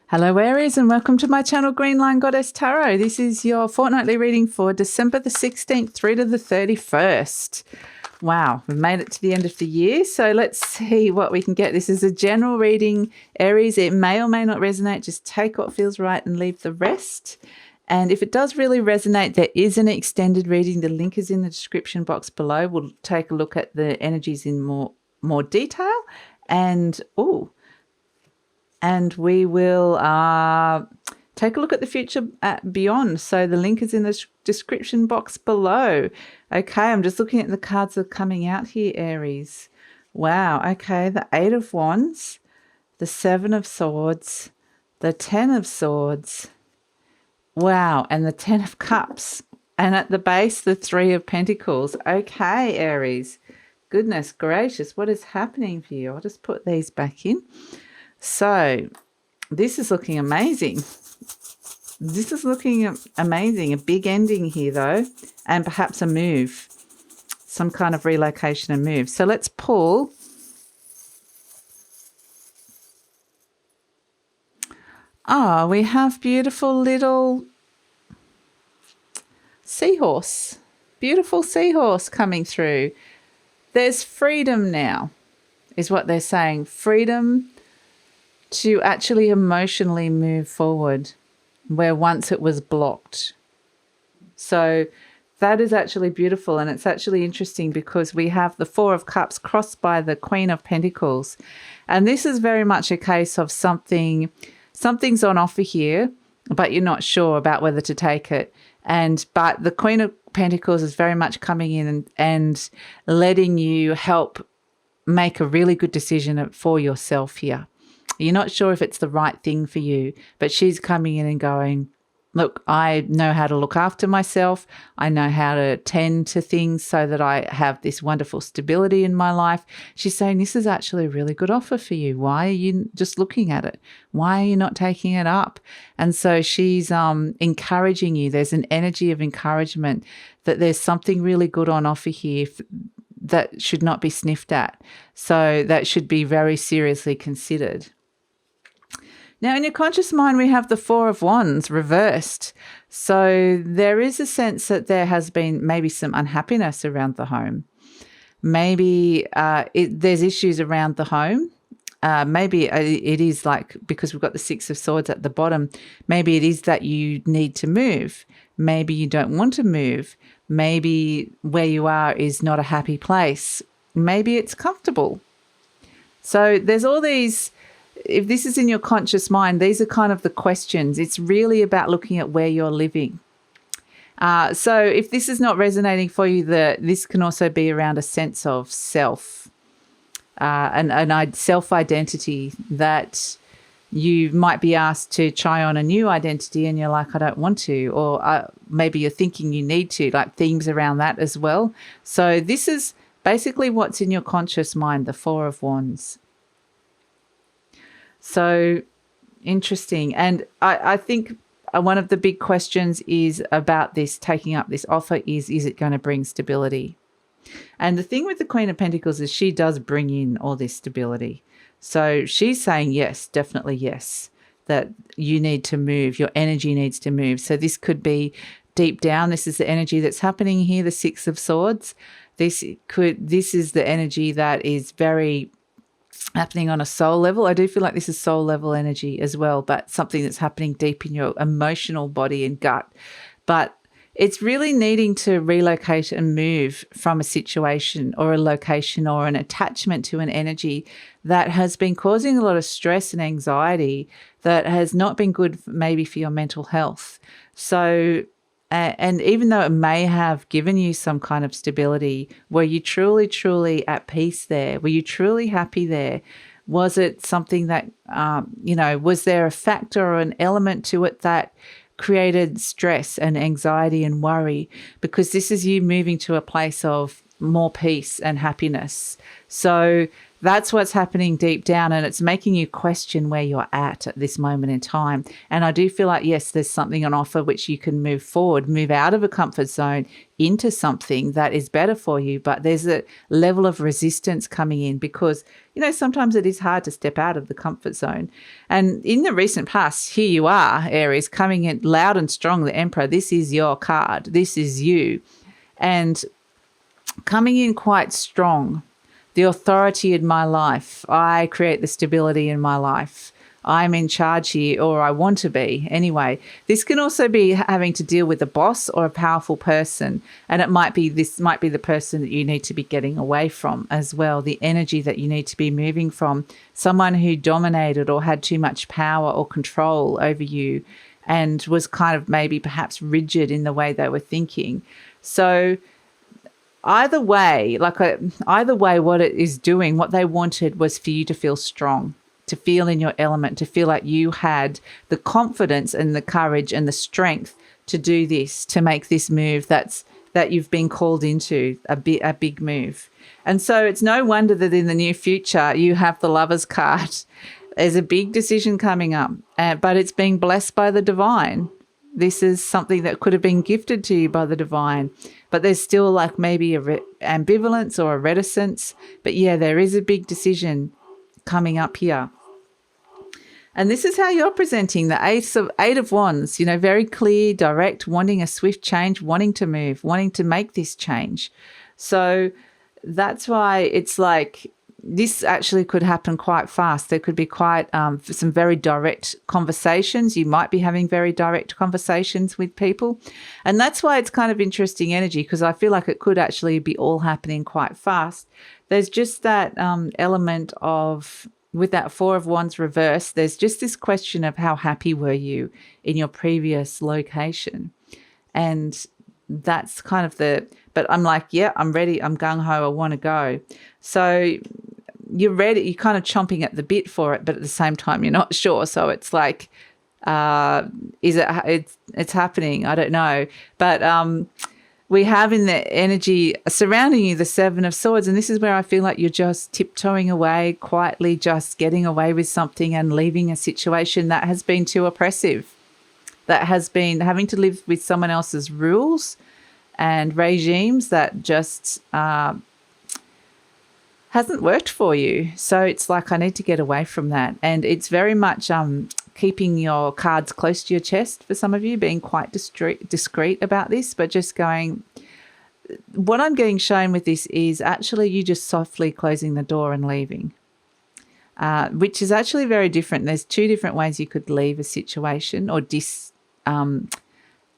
Hello Aries and welcome to my channel Green Line Goddess Tarot. This is your fortnightly reading for December the 16th through to the 31st. Wow, we've made it to the end of the year, so let's see what we can get. This is a general reading, Aries. It may or may not resonate. Just take what feels right and leave the rest. And if it does really resonate, there is an extended reading. The link is in the description box below. We'll take a look at the energies in more detail. And we will take a look at the future beyond. So the link is in the description box below. Okay, I'm just looking at the cards that are coming out here, Aries. Wow, okay, the Eight of Wands, the Seven of Swords, the Ten of Swords. Wow, and the Ten of Cups. And at the base, the Three of Pentacles. Okay, Aries. Goodness gracious, what is happening for you? I'll just put these back in. So this is looking amazing. This is looking amazing. A big ending here, though, and perhaps a move, some kind of relocation and move. So let's pull. Oh, we have beautiful little seahorse. Beautiful seahorse coming through. There's freedom now, is what they're saying. Freedom to actually emotionally move forward where once it was blocked. So that is actually beautiful, and it's actually interesting because we have the Four of Cups crossed by the Queen of Pentacles, and this is very much a case of something's on offer here, but you're not sure about whether to take it. But the Queen of Pentacles is very much coming in and letting you help make a really good decision for yourself here. You're not sure if it's the right thing for you, but she's coming in and going, look, I know how to look after myself. I know how to tend to things so that I have this wonderful stability in my life. She's saying this is actually a really good offer for you. Why are you just looking at it? Why are you not taking it up? And so she's encouraging you. There's an energy of encouragement that there's something really good on offer here that should not be sniffed at. So that should be very seriously considered. Now, in your conscious mind, we have the Four of Wands reversed. So there is a sense that there has been maybe some unhappiness around the home. Maybe there's issues around the home. Maybe it is like, because we've got the Six of Swords at the bottom, maybe it is that you need to move. Maybe you don't want to move. Maybe where you are is not a happy place. Maybe it's comfortable. So there's all these. If this is in your conscious mind, these are kind of the questions. It's really about looking at where you're living. So if this is not resonating for you, this can also be around a sense of self, an self-identity that you might be asked to try on a new identity and you're like, I don't want to, or maybe you're thinking you need to, like themes around that as well. So this is basically what's in your conscious mind, the Four of Wands. So interesting. And I think one of the big questions is about this taking up this offer is it going to bring stability? And the thing with the Queen of Pentacles is she does bring in all this stability. So she's saying, yes, definitely yes, that you need to move. Your energy needs to move. So this could be deep down. This is the energy that's happening here, the Six of Swords. This is the energy that is very happening on a soul level. I do feel like this is soul level energy as well, but something that's happening deep in your emotional body and gut. But it's really needing to relocate and move from a situation or a location or an attachment to an energy that has been causing a lot of stress and anxiety that has not been good maybe for your mental health. So and even though it may have given you some kind of stability, were you truly, truly at peace there? Were you truly happy there? Was it something that, was there a factor or an element to it that created stress and anxiety and worry? Because this is you moving to a place of more peace and happiness. So that's what's happening deep down, and it's making you question where you're at this moment in time. And I do feel like, yes, there's something on offer which you can move forward, move out of a comfort zone into something that is better for you. But there's a level of resistance coming in because, sometimes it is hard to step out of the comfort zone. And in the recent past, here you are, Aries, coming in loud and strong, the Emperor. This is your card. This is you. And coming in quite strong. The authority in my life. I create the stability in my life. I'm in charge here, or I want to be. Anyway, this can also be having to deal with a boss or a powerful person. And this might be the person that you need to be getting away from as well. The energy that you need to be moving from. Someone who dominated or had too much power or control over you and was kind of maybe perhaps rigid in the way they were thinking. So either way, what it is doing, what they wanted was for you to feel strong, to feel in your element, to feel like you had the confidence and the courage and the strength to do this, to make this move that you've been called into, a big move. And so it's no wonder that in the near future you have the Lovers card. There's a big decision coming up, but it's being blessed by the divine. This is something that could have been gifted to you by the divine, but there's still like maybe a ambivalence or a reticence. But yeah, there is a big decision coming up here. And this is how you're presenting the Eight of Wands, very clear, direct, wanting a swift change, wanting to move, wanting to make this change. So that's why it's like this actually could happen quite fast. There could be quite some very direct conversations. You might be having very direct conversations with people. And that's why it's kind of interesting energy, because I feel like it could actually be all happening quite fast. There's just that element of, with that Four of Wands reverse, there's just this question of how happy were you in your previous location. And that's kind of but I'm like, yeah, I'm ready. I'm gung-ho. I want to go. So you're ready. You're kind of chomping at the bit for it, but at the same time, you're not sure. So it's like, it's happening. I don't know. But we have in the energy surrounding you the Seven of Swords. And this is where I feel like you're just tiptoeing away, quietly just getting away with something and leaving a situation that has been too oppressive, that has been having to live with someone else's rules and regimes that just hasn't worked for you. So it's like, I need to get away from that. And it's very much keeping your cards close to your chest for some of you, being quite discreet about this, but just going, what I'm getting shown with this is actually you just softly closing the door and leaving, which is actually very different. There's two different ways you could leave a situation or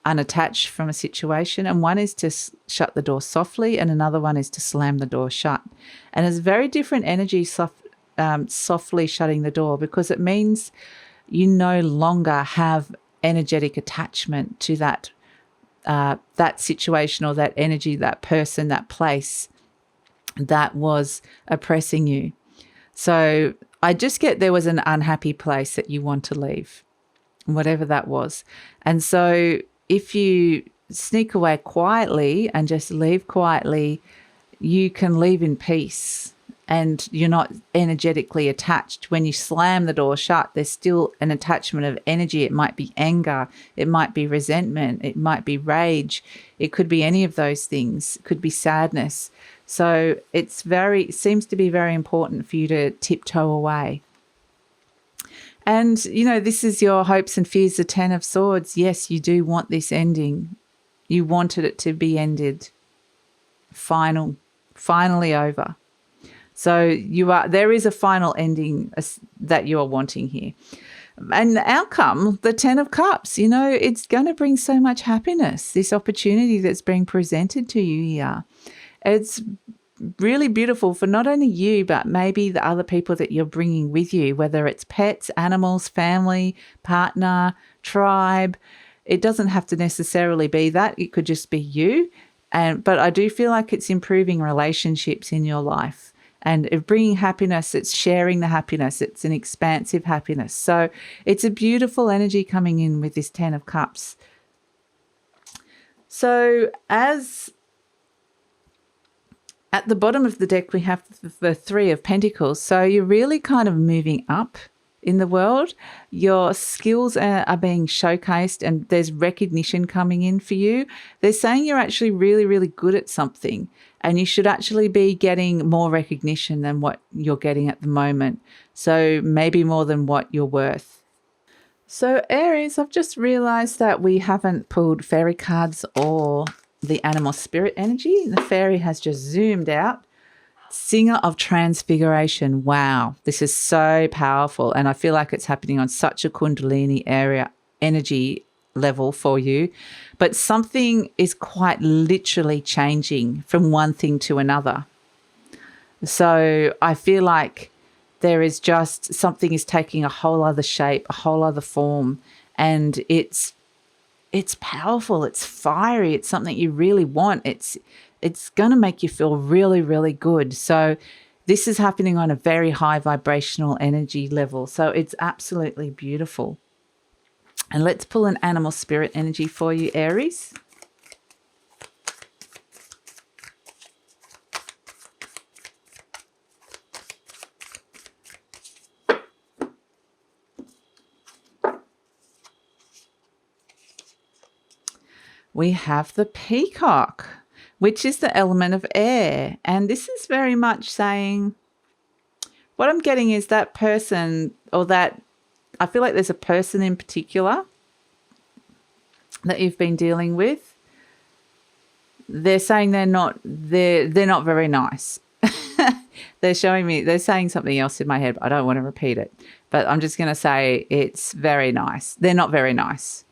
unattached from a situation, and one is to shut the door softly and another one is to slam the door shut. And it's very different energy, softly shutting the door, because it means you no longer have energetic attachment to that situation or that energy, that person, that place that was oppressing you. So I just get there was an unhappy place that you want to leave, whatever that was. And so if you sneak away quietly and just leave quietly, you can leave in peace and you're not energetically attached. When you slam the door shut, there's still an attachment of energy. It might be anger, it might be resentment, it might be rage, it could be any of those things, it could be sadness. So it seems to be very important for you to tiptoe away. And, this is your hopes and fears, the Ten of Swords. Yes, you do want this ending. You wanted it to be ended. Finally over. So there is a final ending that you are wanting here. And the outcome, the Ten of Cups, it's going to bring so much happiness, this opportunity that's being presented to you here. It's really beautiful for not only you, but maybe the other people that you're bringing with you, whether it's pets, animals, family, partner, tribe. It doesn't have to necessarily be that. It could just be you. But I do feel like it's improving relationships in your life and bringing happiness. It's sharing the happiness. It's an expansive happiness. So it's a beautiful energy coming in with this Ten of Cups. So as At the bottom of the deck, we have the Three of Pentacles. So you're really kind of moving up in the world. Your skills are being showcased and there's recognition coming in for you. They're saying you're actually really, really good at something and you should actually be getting more recognition than what you're getting at the moment. So maybe more than what you're worth. So Aries, I've just realized that we haven't pulled fairy cards or the animal spirit energy. The fairy has just zoomed out. Singer of Transfiguration. Wow, this is so powerful. And I feel like it's happening on such a Kundalini area energy level for you. But something is quite literally changing from one thing to another. So I feel like there is just something is taking a whole other shape, a whole other form. And it's powerful. It's fiery. It's something you really want. It's going to make you feel really, really good. So this is happening on a very high vibrational energy level. So it's absolutely beautiful. And let's pull an animal spirit energy for you, Aries. We have the peacock, which is the element of air. And this is very much saying, what I'm getting is that person, or that, I feel like there's a person in particular that you've been dealing with. They're saying they're not very nice. They're showing me, they're saying something else in my head, but I don't want to repeat it. But I'm just going to say it's very nice. They're not very nice.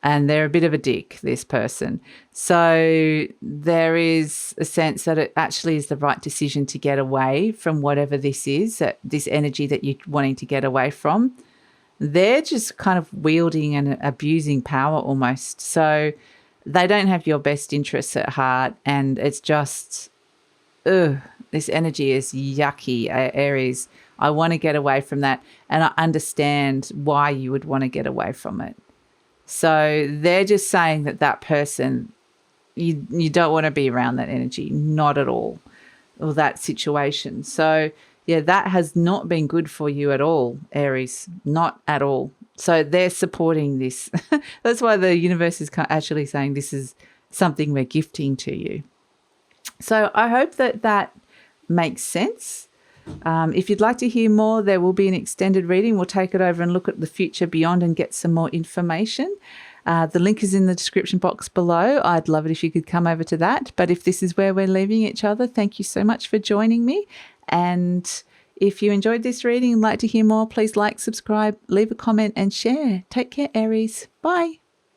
And they're a bit of a dick, this person. So there is a sense that it actually is the right decision to get away from whatever this is, this energy that you're wanting to get away from. They're just kind of wielding and abusing power almost. So they don't have your best interests at heart. And it's just, this energy is yucky, Aries. I want to get away from that. And I understand why you would want to get away from it. So they're just saying that person, you don't want to be around that energy, not at all, or that situation. So, yeah, that has not been good for you at all, Aries, not at all. So they're supporting this. That's why the universe is actually saying this is something we're gifting to you. So I hope that makes sense. If you'd like to hear more, there will be an extended reading. We'll take it over and look at the future beyond and get some more information. The link is in the description box below. I'd love it if you could come over to that. But if this is where we're leaving each other, thank you so much for joining me. And if you enjoyed this reading and like to hear more, please like, subscribe, leave a comment and share. Take care, Aries. Bye.